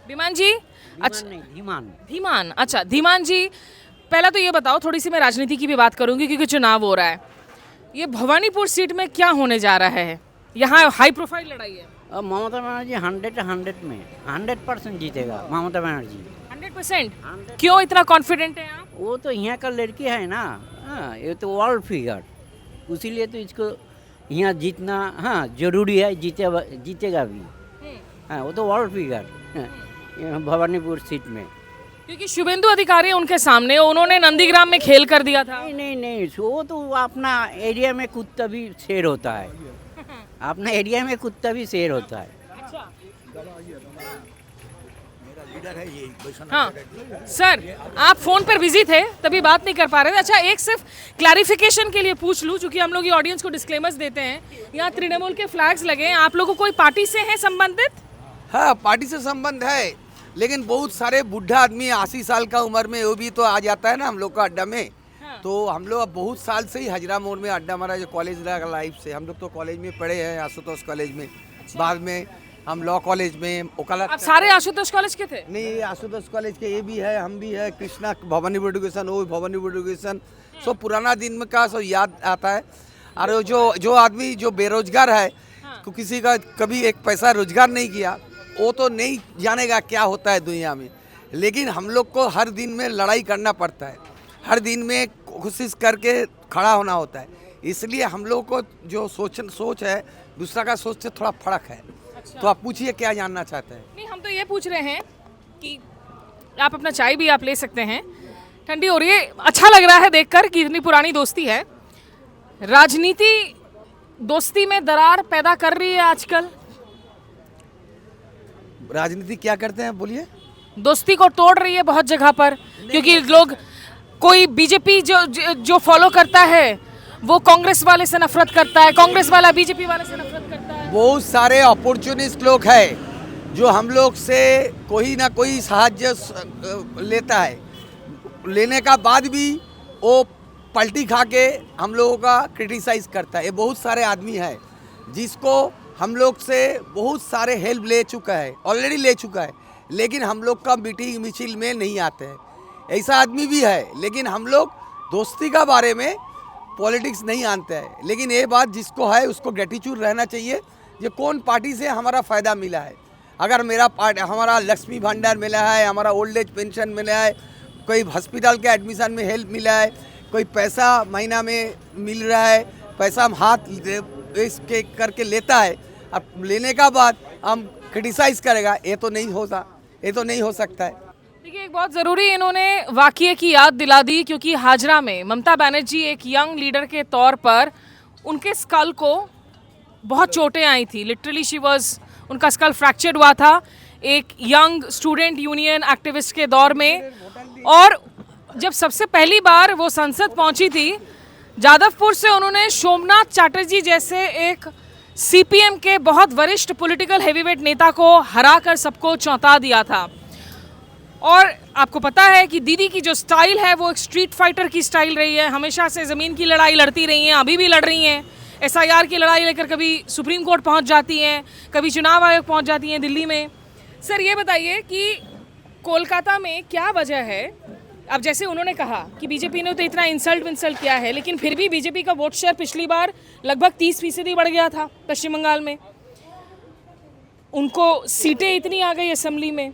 धीमान जी? अच्छा धीमान. धीमान, अच्छा धीमान जी, पहला तो ये बताओ, थोड़ी सी मैं राजनीति की भी बात करूंगी क्योंकि चुनाव हो रहा है, ये भवानीपुर सीट में क्या होने जा रहा है? यहाँ हाई प्रोफाइल लड़ाई है। अब ममता बनर्जी 100 में 100% जीतेगा ममता बनर्जी. 100%? क्यों इतना कॉन्फिडेंट है आप? वो तो यहाँ का लड़की है ना, हाँ, ये तो वर्ल्ड फिगर, उसीलिए तो इसको यहाँ जीतना हाँ जरूरी है, जीतेगा भी. हाँ, वो तो वर्ल्ड फिगर भवानीपुर सीट में. क्योंकि शुभेंदु अधिकारी उनके सामने, उन्होंने नंदीग्राम में खेल कर दिया था। नहीं, वो तो अपना एरिया में कुत्ता भी शेर होता है. अपना एरिया में कुत्ता भी शेर होता है. हाँ सर, आप फोन पर बिजी थे तभी बात नहीं कर पा रहे थे। अच्छा, एक सिर्फ क्लैरिफिकेशन के लिए पूछ लूं, क्योंकि हम लोग ये ऑडियंस को डिस्क्लेमर्स देते हैं, यहाँ तृणमूल के फ्लैग्स लगे हैं, आप लोगों को कोई पार्टी से है संबंधित? हाँ, पार्टी से संबंध है, लेकिन बहुत सारे बुढ़ा आदमी 80 साल का उम्र में वो भी तो आ जाता है ना हम लोग का अड्डा में। हाँ। तो हम लोग अब बहुत साल से ही हजरा मोड़ में अड्डा हमारा जो कॉलेज लाइफ से, हम लोग तो कॉलेज में पढ़े हैं, आशुतोष कॉलेज में। अच्छा। बाद में हम लॉ कॉलेज में वकालत। आप सारे आशुतोष कॉलेज के थे? नहीं, आशुतोष कॉलेज के ये भी है, हम भी है, कृष्णा भवानीपुर एजुकेशन, वो भवानीपुर एजुकेशन, सब पुराना दिन का सब याद आता है। और जो आदमी जो बेरोजगार है, किसी का कभी एक पैसा रोजगार नहीं किया, वो तो नहीं जानेगा क्या होता है दुनिया में। लेकिन हम लोग को हर दिन में लड़ाई करना पड़ता है, हर दिन में कोशिश करके खड़ा होना होता है। इसलिए हम लोग को जो सोच है दूसरा का सोच से थोड़ा फर्क है। अच्छा। तो आप पूछिए क्या जानना चाहते हैं? नहीं, हम तो ये पूछ रहे हैं कि आप अपना चाय भी आप ले सकते हैं, ठंडी हो रही है। अच्छा लग रहा है देखकर कि इतनी पुरानी दोस्ती है। राजनीति दोस्ती में दरार पैदा कर रही है आजकल। राजनीति क्या करते हैं बोलिए? दोस्ती को तोड़ रही है बहुत जगह पर, क्योंकि लोग, कोई बीजेपी जो फॉलो करता है वो कांग्रेस वाले से नफरत करता है, कांग्रेस वाला बीजेपी वाले से नफरत करता है। बहुत सारे अपॉर्चुनिस्ट लोग हैं जो हम लोग से कोई ना कोई सहायता लेता है, लेने का बाद भी वो पलटी खा के हम लोगों का क्रिटिसाइज करता है। ये बहुत सारे आदमी हैं जिसको हम लोग से बहुत सारे हेल्प ले चुका है, ऑलरेडी ले चुका है, लेकिन हम लोग का मीटिंग मिचिल में नहीं आते हैं। ऐसा आदमी भी है, लेकिन हम लोग दोस्ती का बारे में पॉलिटिक्स नहीं आनते हैं। लेकिन ये बात जिसको है उसको ग्रेटिट्यूड रहना चाहिए, ये कौन पार्टी से हमारा फ़ायदा मिला है। अगर हमारा लक्ष्मी भंडार मिला है, हमारा ओल्ड एज पेंशन मिला है, कोई हॉस्पिटल के एडमिशन में हेल्प मिला है, कोई पैसा महीना में मिल रहा है, पैसा हम हाथ इसके करके लेता है, अब लेने का बाद हम क्रिटिसाइज करेगा, ये तो नहीं होता, ये तो नहीं हो सकता है। देखिए, एक बहुत ज़रूरी इन्होंने वाक़ये की याद दिला दी, क्योंकि हाजरा में ममता बनर्जी एक यंग लीडर के तौर पर, उनके स्कल को बहुत चोटें आई थी, लिटरली उनका स्कल फ्रैक्चर्ड हुआ था। एक यंग स्टूडेंट यूनियन एक्टिविस्ट के दौर में, और जब सबसे पहली बार वो संसद पहुंची थी जादवपुर से, उन्होंने सोमनाथ चैटर्जी जैसे एक सीपीएम के बहुत वरिष्ठ पॉलिटिकल हेवीवेट नेता को हराकर सबको चौंका दिया था। और आपको पता है कि दीदी की जो स्टाइल है वो एक स्ट्रीट फाइटर की स्टाइल रही है, हमेशा से ज़मीन की लड़ाई लड़ती रही हैं, अभी भी लड़ रही हैं। एसआईआर की लड़ाई लेकर कभी सुप्रीम कोर्ट पहुंच जाती हैं, कभी चुनाव आयोग पहुंच जाती हैं दिल्ली में। सर ये बताइए कि कोलकाता में क्या वजह है, अब जैसे उन्होंने कहा कि बीजेपी ने तो इतना इंसल्ट किया है, लेकिन फिर भी बीजेपी का वोट शेयर पिछली बार लगभग 30% बढ़ गया था पश्चिम बंगाल में, उनको सीटें इतनी आ गई असेंबली में।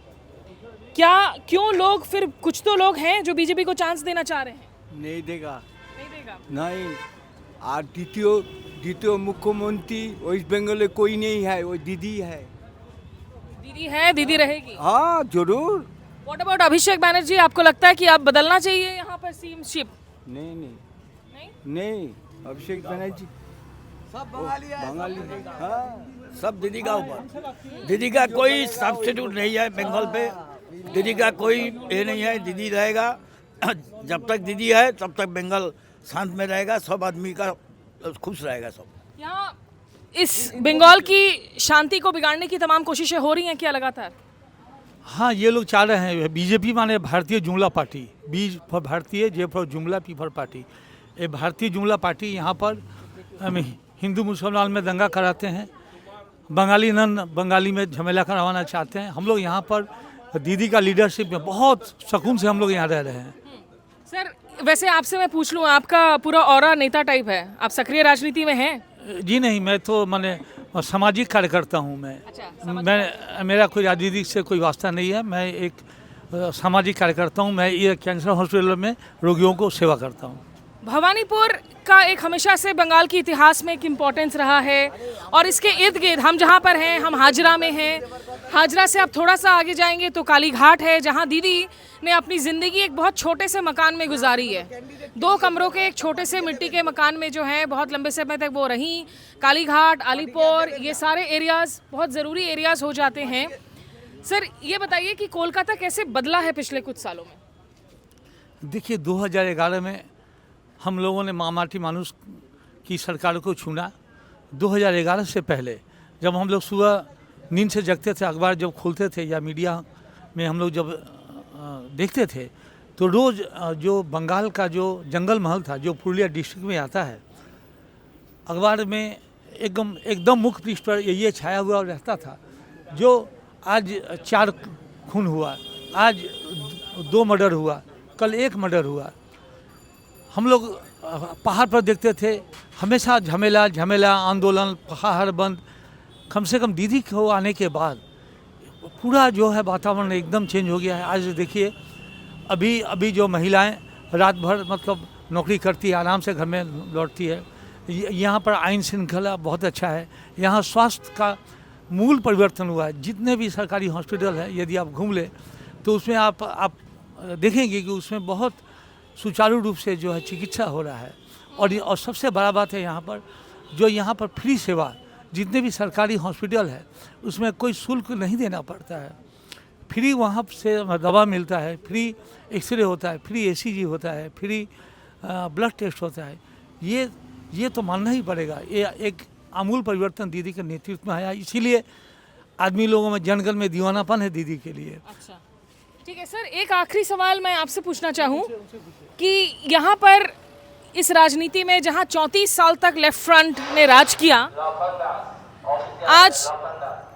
क्यों लोग, फिर कुछ तो लोग हैं जो बीजेपी को चांस देना चाह रहे हैं? नहीं देगा, नहीं देगा, नहीं। और द्वितीय मुख्यमंत्री वेस्ट बंगाल में कोई नहीं है, वो दीदी है। दीदी है, दीदी रहेगी। हाँ जरूर। व्हाट अबाउट अभिषेक बैनर्जी, आपको लगता है कि आप बदलना चाहिए यहाँ पर सीएमशिप? नहीं, अभिषेक बनर्जी सब बंगाली है। हाँ। सब दीदी का ऊपर, दीदी का कोई सब्स्टिट्यूट नहीं है बंगाल पे, दीदी का कोई ये नहीं है, दीदी रहेगा। जब तक दीदी है तब तक बंगाल शांत में रहेगा, सब आदमी का खुश रहेगा सब। यहाँ इस बंगाल की शांति को बिगाड़ने की तमाम कोशिशें हो रही हैं क्या लगातार? हाँ, ये लोग चाह रहे हैं, बीजेपी माने भारतीय जुमला पार्टी, बी फॉर भारतीय, जे फॉर जुमला, पी फॉर पार्टी। ये भारतीय जुमला पार्टी यहाँ पर हिंदू मुसलमान में दंगा कराते हैं, बंगाली नन बंगाली में झमेला करवाना चाहते हैं। हम लोग यहाँ पर दीदी का लीडरशिप में बहुत सुकून से हम लोग यहाँ रह रहे हैं। सर वैसे आपसे मैं पूछ लूँ, आपका पूरा ऑरा नेता टाइप है, आप सक्रिय राजनीति में हैं? जी नहीं, मैं तो माने सामाजिक कार्यकर्ता हूँ। मैं मेरा कोई राजनीतिक से कोई वास्ता नहीं है, मैं एक सामाजिक कार्यकर्ता हूँ। मैं ये कैंसर हॉस्पिटल में रोगियों को सेवा करता हूँ। भवानीपुर का एक हमेशा से बंगाल के इतिहास में एक इम्पोर्टेंस रहा है, और इसके इर्द गिर्द हम जहाँ पर हैं, हम हाजरा में हैं। हाजरा से आप थोड़ा सा आगे जाएंगे तो काली घाट है, जहाँ दीदी ने अपनी ज़िंदगी एक बहुत छोटे से मकान में गुजारी है। 2 कमरों के एक छोटे से मिट्टी के मकान में जो है बहुत लंबे समय तक वो रहीं। काली घाट, अलीपुर, ये सारे एरियाज़ बहुत ज़रूरी एरियाज़ हो जाते हैं। सर ये बताइए कि कोलकाता कैसे बदला है पिछले कुछ सालों में? देखिए, 2011 में हम लोगों ने माटी मानुष की सरकार को चुना। 2011 से पहले जब हम लोग सुबह नींद से जगते थे, अखबार जब खोलते थे या मीडिया में हम लोग जब देखते थे, तो रोज़ जो बंगाल का जो जंगल महल था, जो पुरुलिया डिस्ट्रिक्ट में आता है, अखबार में एकदम मुख्य पृष्ठ पर ये छाया हुआ रहता था। जो आज 4 खून हुआ, आज 2 मर्डर हुआ, कल 1 मर्डर हुआ। हम लोग पहाड़ पर देखते थे, हमेशा झमेला आंदोलन, पहाड़ बंद। कम से कम दीदी को आने के बाद पूरा जो है वातावरण एकदम चेंज हो गया है। आज देखिए, अभी जो महिलाएं रात भर मतलब नौकरी करती है, आराम से घर में लौटती है। यहाँ पर आईन श्रृंखला बहुत अच्छा है। यहाँ स्वास्थ्य का मूल परिवर्तन हुआ है। जितने भी सरकारी हॉस्पिटल है, यदि आप घूम ले तो उसमें आप देखेंगे कि उसमें बहुत सुचारू रूप से जो है चिकित्सा हो रहा है। और सबसे बड़ा बात है यहाँ पर फ्री सेवा, जितने भी सरकारी हॉस्पिटल है उसमें कोई शुल्क नहीं देना पड़ता है। फ्री वहाँ से दवा मिलता है, फ्री एक्सरे होता है, फ्री ECG होता है, फ्री ब्लड टेस्ट होता है। ये तो मानना ही पड़ेगा। ये एक आमूल परिवर्तन दीदी के नेतृत्व में आया, इसीलिए आदमी लोगों में जनगण में दीवानापन है दीदी के लिए। अच्छा, ठीक है सर, एक आखिरी सवाल मैं आपसे पूछना चाहूँ कि यहाँ पर इस राजनीति में जहाँ 34 साल तक लेफ्ट फ्रंट ने राज किया, आज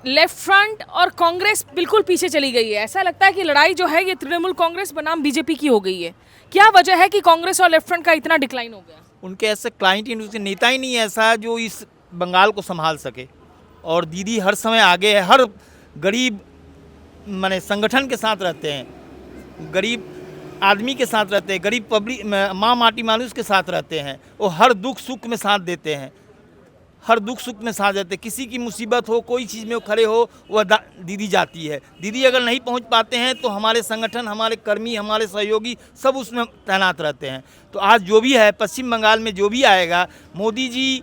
लेफ्ट फ्रंट और कांग्रेस बिल्कुल पीछे चली गई है। ऐसा लगता है कि लड़ाई जो है ये तृणमूल कांग्रेस बनाम बीजेपी की हो गई है। क्या वजह है कि कांग्रेस और लेफ्ट फ्रंट का इतना डिक्लाइन हो गया? उनके ऐसे क्लाइंट नेता ही नहीं है ऐसा जो इस बंगाल को संभाल सके। और दीदी हर समय आगे है, हर गरीब माने संगठन के साथ रहते हैं, गरीब आदमी के साथ रहते हैं, गरीब पब्लिक माँ माटी मानुष के साथ रहते हैं। वो हर दुख सुख में साथ देते हैं, हर दुख सुख में साथ देते हैं। किसी की मुसीबत हो, कोई चीज़ में वो खड़े हो, वह दीदी जाती है। दीदी अगर नहीं पहुंच पाते हैं तो हमारे संगठन, हमारे कर्मी, हमारे सहयोगी सब उसमें तैनात रहते हैं। तो आज जो भी है पश्चिम बंगाल में जो भी आएगा, मोदी जी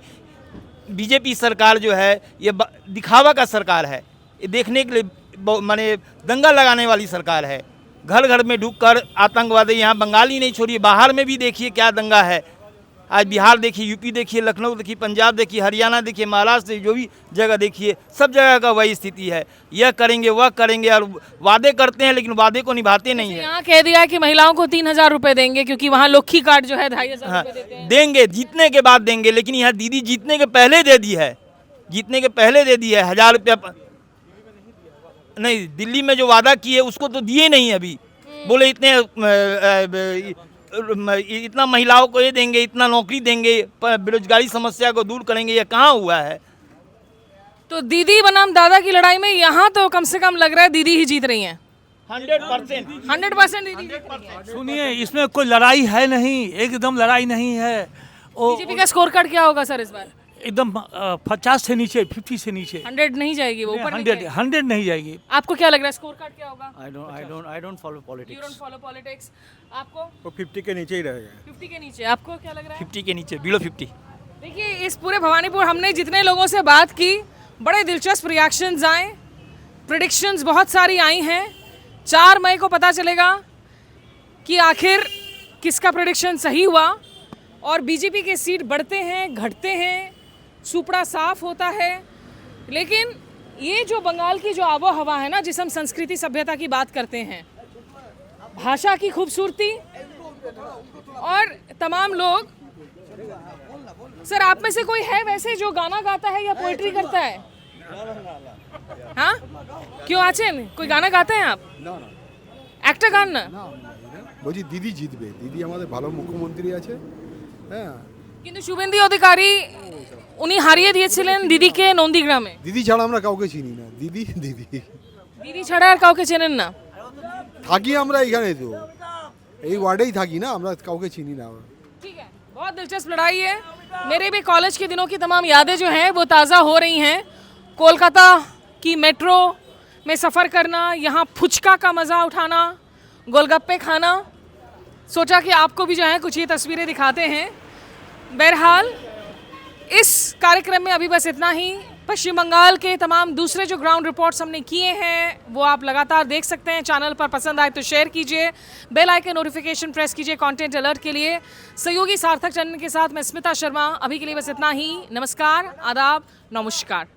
बीजेपी सरकार जो है ये दिखावा का सरकार है। ये देखने के लिए माने दंगा लगाने वाली सरकार है। घर घर में ढुककर आतंकवादी, यहाँ बंगाल ही नहीं छोड़िए, बाहर में भी देखिए क्या दंगा है। आज बिहार देखिए, यूपी देखिए, लखनऊ देखिए, पंजाब देखिए, हरियाणा देखिए, महाराष्ट्र जो भी जगह देखिए, सब जगह का वही स्थिति है। यह करेंगे वह करेंगे और वादे करते हैं लेकिन वादे को निभाते नहीं है। यहाँ कह दिया है कि महिलाओं को 3,000 रुपए देंगे क्योंकि वहाँ लोखी कार्ड जो है 2,500 हाँ, रुपए देते हैं। देंगे, जीतने के बाद देंगे, लेकिन यहाँ दीदी जीतने के पहले दे दी है, जीतने के पहले दे दी है 1,000 रुपया। नहीं, दिल्ली में जो वादा किए उसको तो दिए नहीं अभी। बोले इतना महिलाओं को ये देंगे, इतना नौकरी देंगे, बेरोजगारी समस्या को दूर करेंगे, ये कहाँ हुआ है? तो दीदी बनाम दादा की लड़ाई में यहाँ तो कम से कम लग रहा है दीदी ही जीत रही हैं। 100% दीदी जीत रही हैं। सुनिए, इसमें कोई लड़ाई है नहीं, एकदम लड़ाई नहीं है। बीजेपी का स्कोर कार्ड क्या होगा सर इस बार? एकदम 50 से नीचे, 50 से नीचे। 100 नहीं जाएगी वो, ऊपर 100 नहीं जाएगी। आपको क्या लग रहा है स्कोर कार्ड क्या होगा? I don't follow You politics. don't follow politics. आपको? वो 50 के नीचे ही रहेगा। 50 के नीचे। आपको क्या लग रहा है? 50 के नीचे, बिलो 50। देखिए, इस पूरे भवानीपुर हमने जितने लोगों से बात की, बड़े दिलचस्प रिएक्शंस आए, प्रिडिक्शंस बहुत सारी आई हैं। 4 मई को पता चलेगा कि आखिर किसका प्रिडिक्शन सही हुआ और बीजेपी के सीट बढ़ते हैं, घटते हैं, सुपड़ा साफ होता है। लेकिन ये जो बंगाल की जो आबो हवा है ना, जिस हम संस्कृति सभ्यता की बात करते हैं, भाषा की खूबसूरती और तमाम लोग, सर आप में से कोई है वैसे जो गाना गाता है या पोएट्री करता है? हाँ, क्यों आचेन, कोई गाना गाते हैं आप? একটা গান না? বলছি দিদি জিতবে, দিদি আমাদের ভালো মুখ্যমন্ত্রী আছে। হ্যাঁ, কিন্তু শুভেন্দু অধিকারী উনি হারিয়ে দিয়েছিলেন দিদিকে নন্দীগ্রামে। দিদি ছাড়া আমরা কাউকে চিনি না। দিদি দিদি দিদি ছাড়া আর কাউকে চেনেন না? থাকি আমরা এখানে, তো এই ওয়ার্ডেই থাকি না, আমরা কাউকে চিনি না। ठीक है, बहुत दिलचस्प लड़ाई है। मेरे भी कॉलेज के दिनों की तमाम यादें जो हैं वो ताज़ा हो रही हैं। कोलकाता की मेट्रो में सफ़र करना, यहाँ फुचका का मज़ा उठाना, गोलगप्पे खाना, सोचा कि आपको भी जो है कुछ ये तस्वीरें दिखाते हैं। बहरहाल इस कार्यक्रम में अभी बस इतना ही। पश्चिम बंगाल के तमाम दूसरे जो ग्राउंड रिपोर्ट्स हमने किए हैं वो आप लगातार देख सकते हैं। चैनल पर पसंद आए तो शेयर कीजिए, बेल आइकन नोटिफिकेशन प्रेस कीजिए कंटेंट अलर्ट के लिए। सहयोगी सार्थक चंदन के साथ मैं स्मिता शर्मा। अभी के लिए बस इतना ही। नमस्कार, आदाब, नमस्कार।